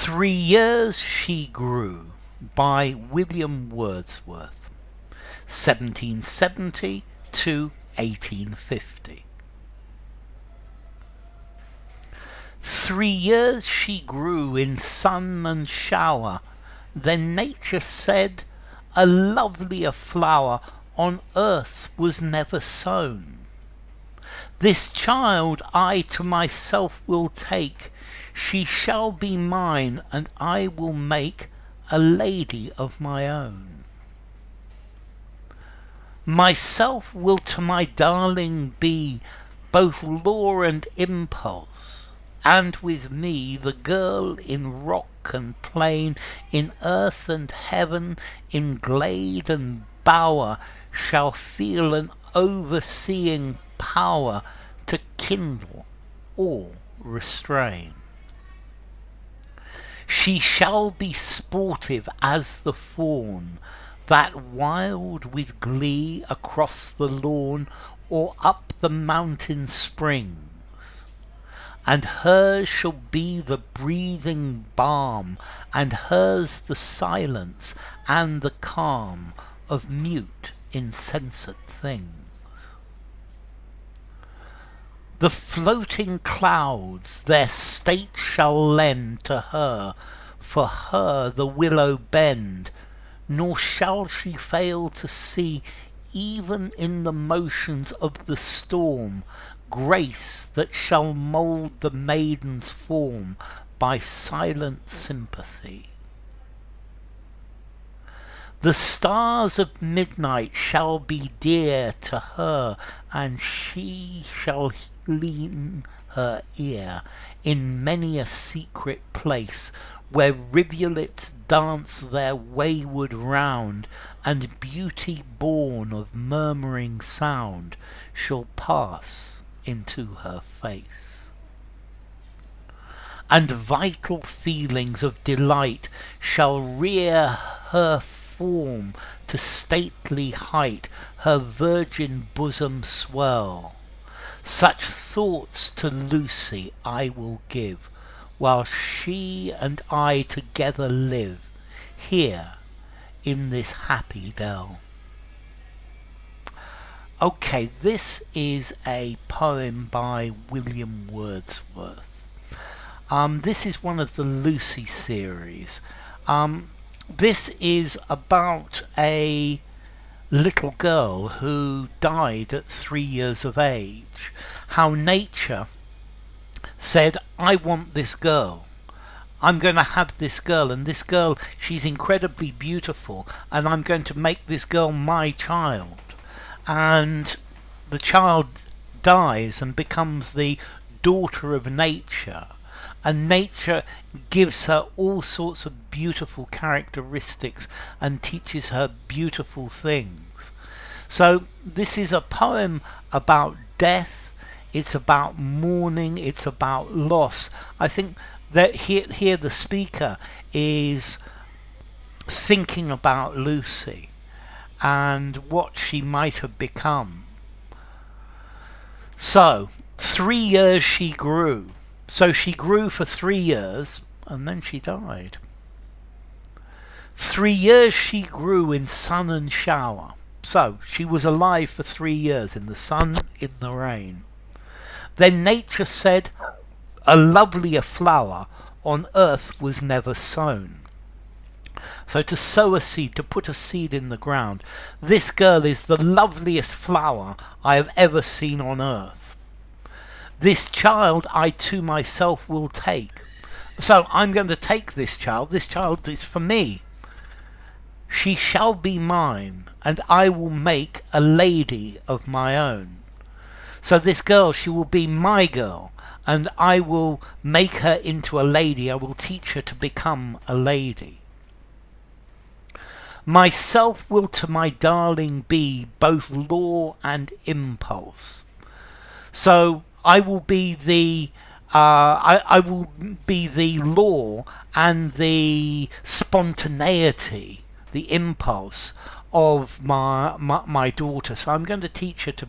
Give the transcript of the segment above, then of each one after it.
3 years she grew by William Wordsworth, 1770 to 1850. 3 years she grew in sun and shower, then nature said, a lovelier flower on earth was never sown. This child I to myself will take, she shall be mine, and I will make a lady of my own. Myself will to my darling be both law and impulse, and with me the girl in rock and plain, in earth and heaven, in glade and bower, shall feel an overseeing power to kindle or restrain. She shall be sportive as the fawn, that wild with glee across the lawn or up the mountain springs. And hers shall be the breathing balm, and hers the silence and the calm of mute insensate things. The floating clouds their state shall lend to her, for her the willow bend, nor shall she fail to see, even in the motions of the storm, grace that shall mould the maiden's form by silent sympathy. The stars of midnight shall be dear to her, and she shall lean her ear in many a secret place, where rivulets dance their wayward round, and beauty born of murmuring sound shall pass into her face. And vital feelings of delight shall rear her form to stately height, her virgin bosom swell. Such thoughts to Lucy I will give, while she and I together live here in this happy dell. Okay, this is a poem by William Wordsworth. This is one of the Lucy series. This is about a little girl who died at 3 years of age. How nature said, I want this girl. I'm going to have this girl, and this girl, she's incredibly beautiful, and I'm going to make this girl my child. And the child dies and becomes the daughter of nature. And nature gives her all sorts of beautiful characteristics and teaches her beautiful things. So this is a poem about death, it's about mourning, it's about loss. I think that here the speaker is thinking about Lucy and what she might have become. So 3 years she grew. So she grew for 3 years, and then she died. 3 years she grew in sun and shower. So she was alive for 3 years, in the sun, in the rain. Then nature said, a lovelier flower on earth was never sown. So to sow a seed, to put a seed in the ground, this girl is the loveliest flower I have ever seen on earth. This child I to myself will take. So I'm going to take this child. This child is for me. She shall be mine, and I will make a lady of my own. So this girl, she will be my girl, and I will make her into a lady. I will teach her to become a lady. Myself will to my darling be both law and impulse. So I will be the I will be the law and the spontaneity, the impulse of my daughter. So I'm going to teach her to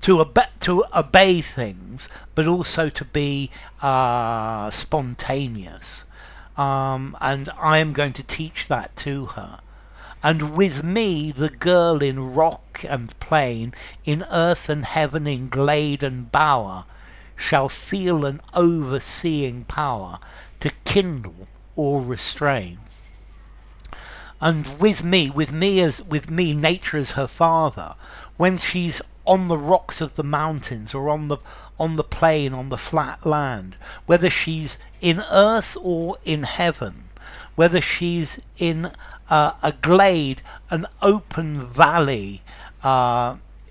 to obey things, but also to be spontaneous. And I am going to teach that to her. And with me, the girl in rock and plain, in earth and heaven, in glade and bower, shall feel an overseeing power to kindle or restrain. And with me, nature as her father, when she's on the rocks of the mountains or on the plain, on the flat land, whether she's in earth or in heaven, whether she's in a glade, an open valley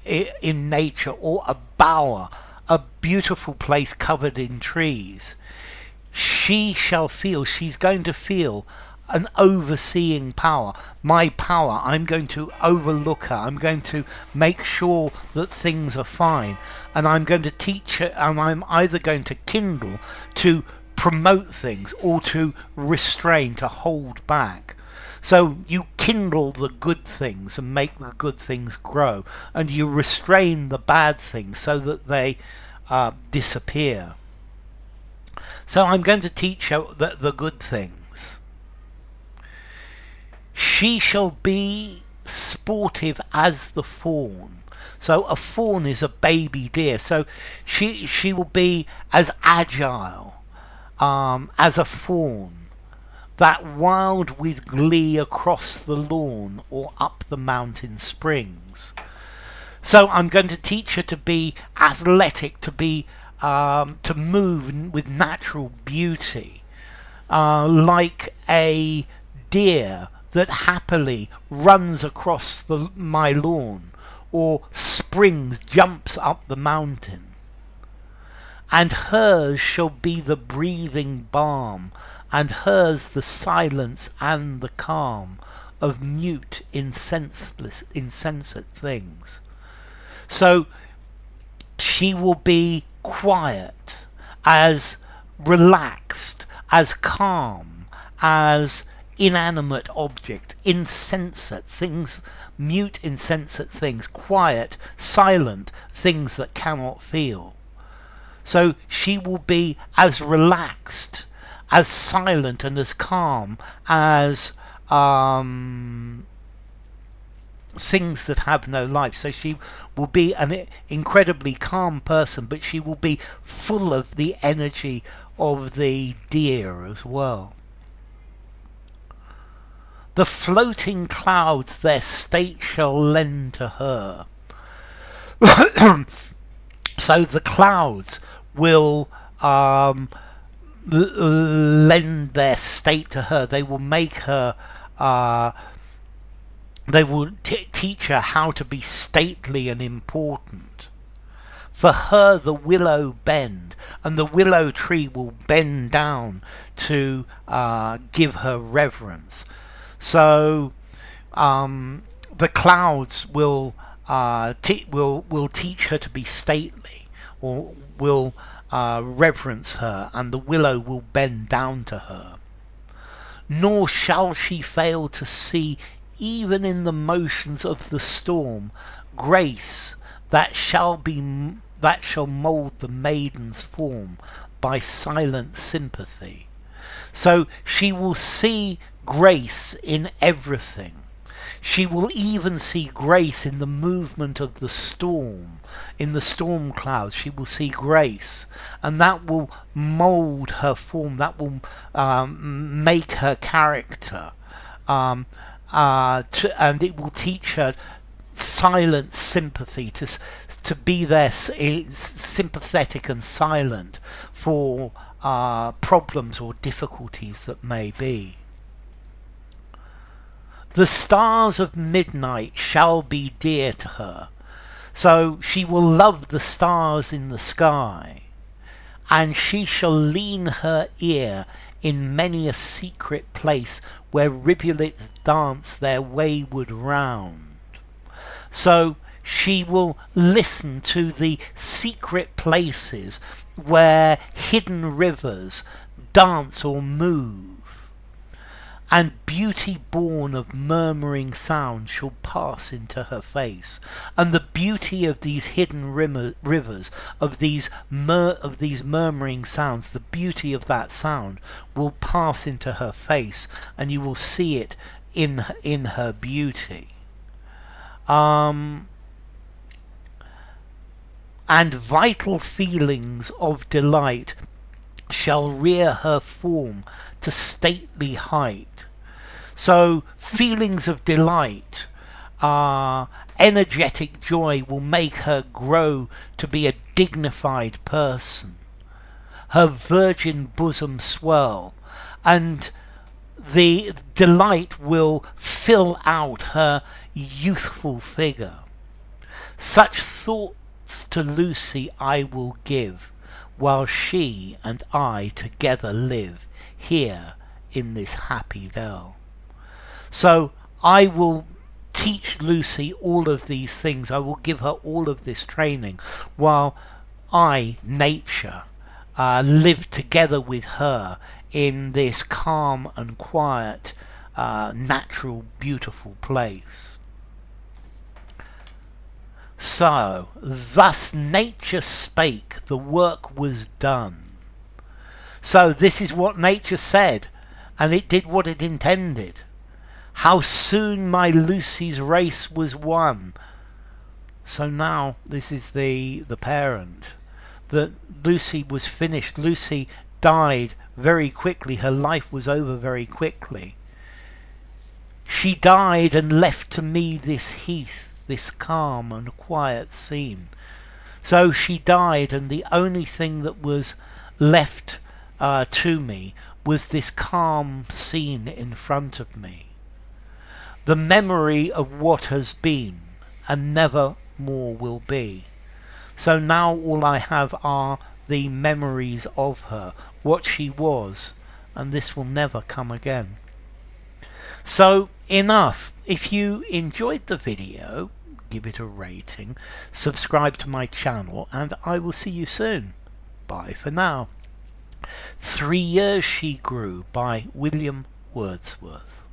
in nature, or a bower, a beautiful place covered in trees, she's going to feel an overseeing power. My power. I'm going to overlook her. I'm going to make sure that things are fine. And I'm going to teach her, and I'm either going to kindle, to promote things, or to restrain, to hold back. So you kindle the good things and make the good things grow, and you restrain the bad things so that they disappear. So I'm going to teach her the good things. She shall be sportive as the fawn. So a fawn is a baby deer. So she will be as agile as a fawn, that wild with glee across the lawn or up the mountain springs. So I'm going to teach her to be athletic, to be to move with natural beauty, like a deer that happily runs across my lawn, or jumps up the mountain. And hers shall be the breathing balm, and hers the silence and the calm of mute, insensate things. So she will be quiet, as relaxed, as calm, as inanimate object, insensate things, mute, insensate things, quiet, silent things that cannot feel. So she will be as relaxed, as silent, and as calm as things that have no life. So she will be an incredibly calm person, but she will be full of the energy of the deer as well. The floating clouds their state shall lend to her. So the clouds will lend their state to her. They will make her they will teach her how to be stately and important. For her the willow bend, and the willow tree will bend down to give her reverence. So the clouds will teach her to be stately, or will reverence her, and the willow will bend down to her. Nor shall she fail to see, even in the motions of the storm, grace that shall mould the maiden's form by silent sympathy. So she will see grace in everything. She will even see grace in the movement of the storm. In the storm clouds she will see grace, and that will mould her form, that will make her character, and it will teach her silent sympathy, to be there sympathetic and silent for problems or difficulties that may be. The stars of midnight shall be dear to her. So she will love the stars in the sky, and she shall lean her ear in many a secret place where rivulets dance their wayward round. So she will listen to the secret places where hidden rivers dance or move. And beauty born of murmuring sound shall pass into her face, and the beauty of these hidden rivers, of these murmuring sounds, the beauty of that sound will pass into her face, and you will see it in her beauty. And vital feelings of delight shall rear her form to stately height. So feelings of delight, energetic joy will make her grow to be a dignified person. Her virgin bosom swell, and the delight will fill out her youthful figure. Such thoughts to Lucy I will give, while she and I together live here in this happy dell. So I will teach Lucy all of these things. I will give her all of this training, while I, nature, live together with her in this calm and quiet, natural, beautiful place. So, thus nature spake, the work was done. So this is what nature said, and it did what it intended. How soon my Lucy's race was won. So now this is the parent. That Lucy was finished. Lucy died very quickly. Her life was over very quickly. She died and left to me this heath, this calm and quiet scene. So she died, and the only thing that was left to me was this calm scene in front of me. The memory of what has been and never more will be. So now all I have are the memories of her, what she was, and this will never come again. So enough. If you enjoyed the video, give it a rating, subscribe to my channel, and I will see you soon. Bye for now. 3 Years She Grew by Wordsworth.